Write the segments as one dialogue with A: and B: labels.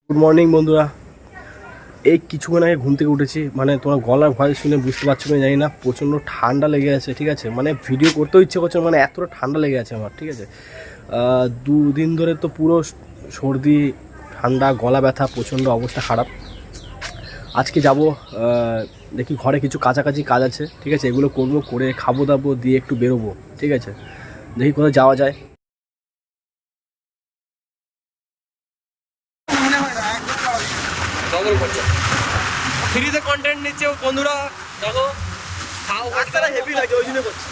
A: Good morning বন্ধুরা। এই কিছুক্ষণ আগে ঘুম থেকে উঠেছি, মানে তোমার গলার ভয়েস শুনে বুঝতে পারছো না জানি না, প্রচণ্ড ঠান্ডা লেগে আছে। ঠিক আছে, মানে ভিডিও করতেও ইচ্ছে করছে, মানে এতটা ঠান্ডা লেগে আছে আমার। ঠিক আছে, দুদিন ধরে তো পুরো সর্দি, ঠান্ডা, গলা ব্যথা, প্রচণ্ড অবস্থা খারাপ। আজকে যাব, দেখি ঘরে কিছু কাছাকাছি কাজ আছে। ঠিক আছে, এগুলো করবো, করে খাবো দাবো, দিয়ে একটু বেরোবো। ঠিক আছে, দেখি কোথাও যাওয়া যায়। ফ্রিতে কন্টেন্ট নিচ্ছে বন্ধুরা, দেখো খাও, বাচ্চারা হেভি লাগে ওই জন্য করছে।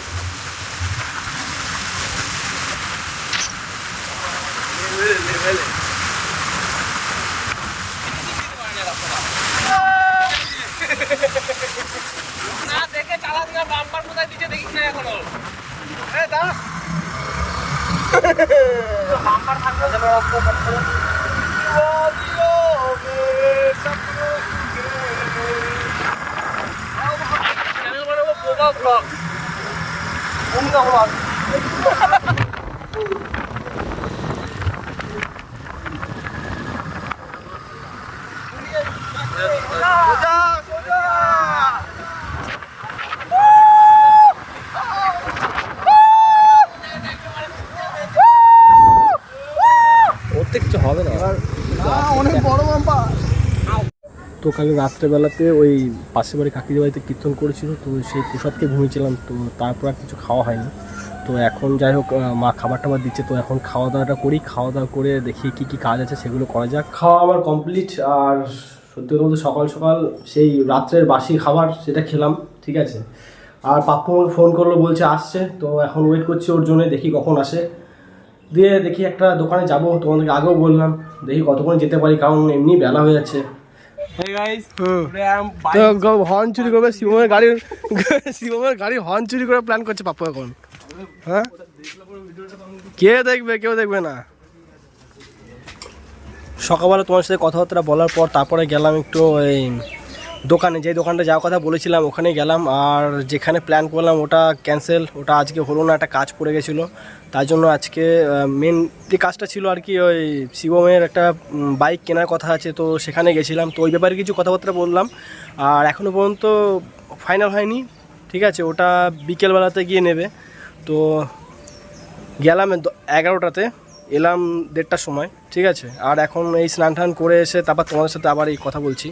A: না দেখে চালাস না, বাম্পার কোথায় দিচ্ছে দেখিস না এখনো। বাম্পার থাকবে ব্লগ। ওতে কিছু হবে না, অনেক বড় বাম্পা। তো কালকে রাত্রেবেলাতে ওই পাশের বাড়ি কাকিদের বাড়িতে কীর্তন করেছিল, তো সেই প্রসাদকে ঘুমিয়েছিলাম, তো তারপর আর কিছু খাওয়া হয়নি। তো এখন যাই হোক, মা খাবার টাবার দিচ্ছে, তো এখন খাওয়া দাওয়াটা করি। খাওয়া দাওয়া করে দেখি কী কী কাজ আছে সেগুলো করা যাক। খাওয়া আমার কমপ্লিট, আর সত্যি কথা বলতে সকাল সকাল সেই রাত্রের বাসি খাবার সেটা খেলাম। ঠিক আছে, আর পাপ্পু আমাকে ফোন করলো, বলছে আসছে, তো এখন ওয়েট করছি ওর জন্য, দেখি কখন আসে। দিয়ে দেখি একটা দোকানে যাব, তোমাদেরকে আগেও বললাম, দেখি কতক্ষণ যেতে পারি, কারণ এমনি বেলা হয়ে যাচ্ছে। হর্ন চুরি করবে, শিবমের গাড়ির হর্ন চুরি করে প্ল্যান করছে পাপ্পু এখন। হ্যাঁ, কে দেখবে? কেউ দেখবে না। সকালবেলা তোমার সাথে কথাবার্তা বলার পর তারপরে গেলাম একটু এই দোকানে, যে দোকানটা যাওয়ার কথা বলেছিলাম ওখানে গেলাম। আর যেখানে প্ল্যান করলাম ওটা ক্যান্সেল, ওটা আজকে হলো না, একটা কাজ পড়ে গেছিলো। তার জন্য আজকে মেন যে কাজটা ছিল আর কি, ওই শিবমের একটা বাইক কেনার কথা আছে, তো সেখানে গেছিলাম। তো ওই ব্যাপারে কিছু কথাবার্তা বললাম, আর এখনও পর্যন্ত ফাইনাল হয়নি। ঠিক আছে, ওটা বিকেলবেলাতে গিয়ে নেবে। তো গেলাম 11টাতে, এলাম 1:30টার সময়। ঠিক আছে, আর এখন এই স্নান টান করে এসে তারপর তোমাদের সাথে আবার এই কথা বলছি।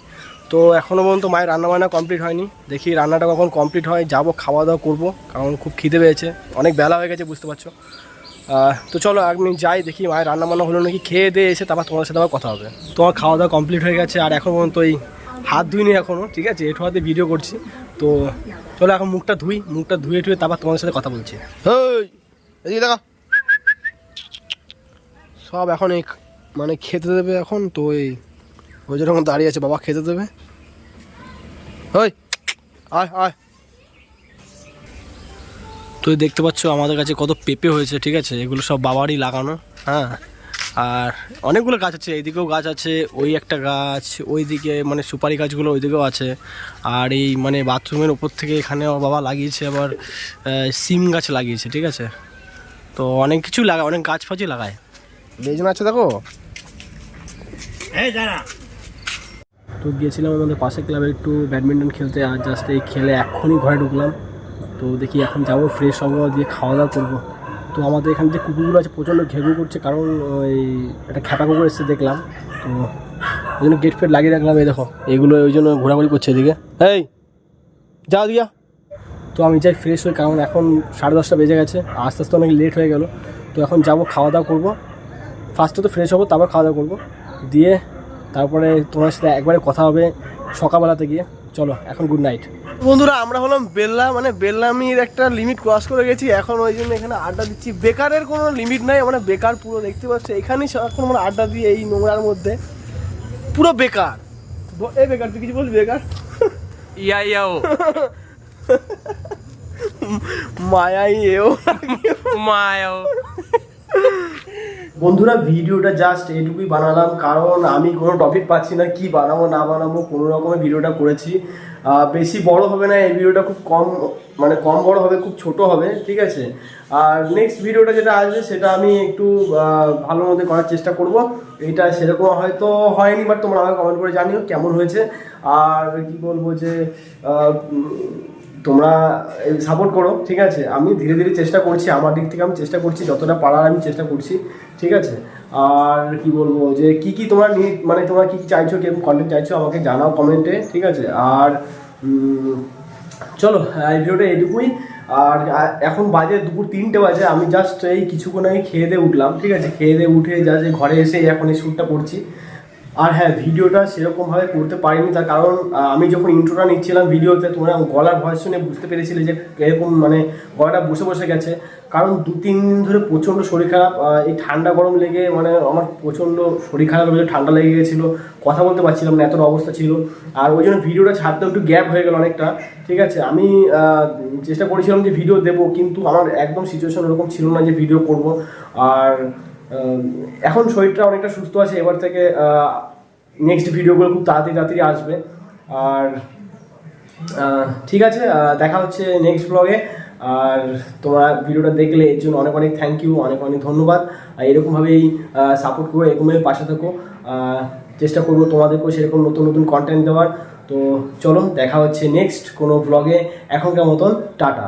A: তো এখনও পর্যন্ত মায়ের রান্নাবান্না কমপ্লিট হয়নি, দেখি রান্নাটা কখন কমপ্লিট হয়, যাবো খাওয়া দাওয়া করবো, কারণ খুব খিদে পেয়েছে, অনেক বেলা হয়ে গেছে বুঝতে পারছো। তো চলো আমি যাই, দেখি মায়ের রান্নাবান্না হলো নাকি, খেয়ে দিয়ে এসে তারপর তোমাদের সাথে আবার কথা হবে। তোমার খাওয়া দাওয়া কমপ্লিট হয়ে গেছে, আর এখন পর্যন্ত এই হাত ধুইনি এখনও। ঠিক আছে, এটু হাতে ভিডিও করছি। তো চলো এখন মুখটা ধুয়ে টুয়ে তারপর তোমাদের সাথে কথা বলছি। এদিকে দেখা, সব এখন এই মানে খেতে দেবে এখন, তো ওই যেরকম দাঁড়িয়ে আছে, বাবা খেতে দেবে। আয় আয়। তো দেখতে পাচ্ছ আমাদের কাছে কত পেঁপে হয়েছে। ঠিক আছে, এগুলো সব বাবারই লাগানো। হ্যাঁ, আর অনেকগুলো গাছ আছে, এইদিকেও গাছ আছে, ওই একটা গাছ, ওইদিকে মানে সুপারি গাছগুলো ওইদিকেও আছে। আর এই মানে বাথরুমের ওপর থেকে এখানেও বাবা লাগিয়েছে, আবার সিম গাছ লাগিয়েছে। ঠিক আছে, তো অনেক কিছু লাগায়, অনেক গাছ ফাছই লাগায়। বেজন আছে দেখো। তো গিয়েছিলাম আমাদের পাশে ক্লাবে একটু ব্যাডমিন্টন খেলতে, আর জাস্ট এই খেলে এখনই ঘরে ঢুকলাম। তো দেখি এখন যাবো, ফ্রেশ হবো, দিয়ে খাওয়া দাওয়া করবো। তো আমাদের এখানে যে কুকুরগুলো আছে প্রচণ্ড ঘেঘু করছে, কারণ ওই একটা খ্যাপা কুকুর এসছে দেখলাম, তো ওই জন্য গেট ফেট লাগিয়ে রাখলাম। এই দেখো এগুলো ওই জন্য ঘোরাঘুরি করছে এদিকে। এই যাও দিয়া। তো আমি যাই ফ্রেশ হই, কারণ এখন 10:30 বেজে গেছে, আস্তে আস্তে অনেক লেট হয়ে গেল। তো এখন যাবো, খাওয়া দাওয়া করবো। ফার্স্টে তো ফ্রেশ হবো, তারপর খাওয়া দাওয়া করবো, দিয়ে তারপরে তোমার সাথে একবারে কথা হবে সকালবেলাতে গিয়ে। চলো এখন গুড নাইট বন্ধুরা। আমরা হলাম বেল্লা, মানে বেল্লামির একটা লিমিট ক্রস করে গেছি এখন, ওই জন্য এখানে আড্ডা দিচ্ছি। বেকারের কোনো লিমিট নাই, মানে বেকার পুরো, দেখতে পাচ্ছি এখানেই এখন মানে আড্ডা দিয়ে এই নোংরার মধ্যে পুরো বেকার। এই বেকার, তুই কিছু বলবি? বেকার
B: ইয়াও
A: মায়াই এও
B: মায়াও
A: বন্ধুরা ভিডিওটা জাস্ট এটুকুই বানালাম, কারণ আমি কোনো টপিক পাচ্ছি না, কি বানাবো না বানাবো, কোনো রকমের ভিডিওটা করেছি। বেশি বড় হবে না এই ভিডিওটা, খুব কম মানে কম বড় হবে, খুব ছোট হবে, ঠিক আছে। আর নেক্সট ভিডিওটা যেটা আসবে সেটা আমি একটু ভালো মতো করার চেষ্টা করব। এটা সেরকম হয়তো হয়নি, বাট তোমরা আমাকে কমেন্ট করে জানিও কেমন হয়েছে। আর কি বলবো যে তোমরা সাপোর্ট করো, ঠিক আছে। আমি ধীরে ধীরে চেষ্টা করছি, আমার দিক থেকে আমি চেষ্টা করছি, যতটা পারার আমি চেষ্টা করছি, ঠিক আছে। আর কি বলবো যে কি কি তোমরা মানে তোমরা কি কি চাইছো, কিরকম কন্টেন্ট চাইছো আমাকে জানাও কমেন্টে, ঠিক আছে। আর চলো এই ভিডিওটা এটুকুই। আর এখন বাজে দুপুর 3টে বাজে, আমি জাস্ট এই কিছুক্ষণ আগে খেয়ে দিয়ে উঠলাম, ঠিক আছে। খেয়ে দিয়ে উঠে জাস্ট ঘরে এসে এখন এই শ্যুটটা করছি। আর হ্যাঁ, ভিডিওটা সেরকমভাবে করতে পারিনি, তার কারণ আমি যখন ইন্ট্রোটা নিচ্ছিলাম ভিডিওতে, তোমরা গলার ভয়েস শুনে বুঝতে পেরেছিলে যে এরকম মানে গলাটা বসে বসে গেছে। কারণ 2-3 দিন ধরে প্রচণ্ড শরীর খারাপ, এই ঠান্ডা গরম লেগে মানে আমার প্রচণ্ড শরীর খারাপ হয়ে ঠান্ডা লেগে গেছিলো, কথা বলতে পারছিলাম না, এতটা অবস্থা ছিল। আর ওই জন্য ভিডিওটা ছাড়তে একটু গ্যাপ হয়ে গেল অনেকটা, ঠিক আছে। আমি চেষ্টা করেছিলাম যে ভিডিও দেবো, কিন্তু আমার একদম সিচুয়েশন এরকম ছিল না যে ভিডিও করব। আর এখন শরীরটা অনেকটা সুস্থ আছে, এবার থেকে নেক্সট ভিডিওগুলো খুব তাড়াতাড়ি তাড়াতাড়ি আসবে। আর ঠিক আছে, দেখা হচ্ছে নেক্সট ব্লগে। আর তোমরা ভিডিওটা দেখলে এর জন্য অনেক অনেক থ্যাংক ইউ, অনেক অনেক ধন্যবাদ। আর এরকমভাবেই সাপোর্ট করো, এরকমভাবে পাশে থাকো। চেষ্টা করবো তোমাদেরকেও সেরকম নতুন নতুন কন্টেন্ট দেওয়ার। তো চলো দেখা হচ্ছে নেক্সট কোনো ব্লগে, এখনকার মতন টাটা।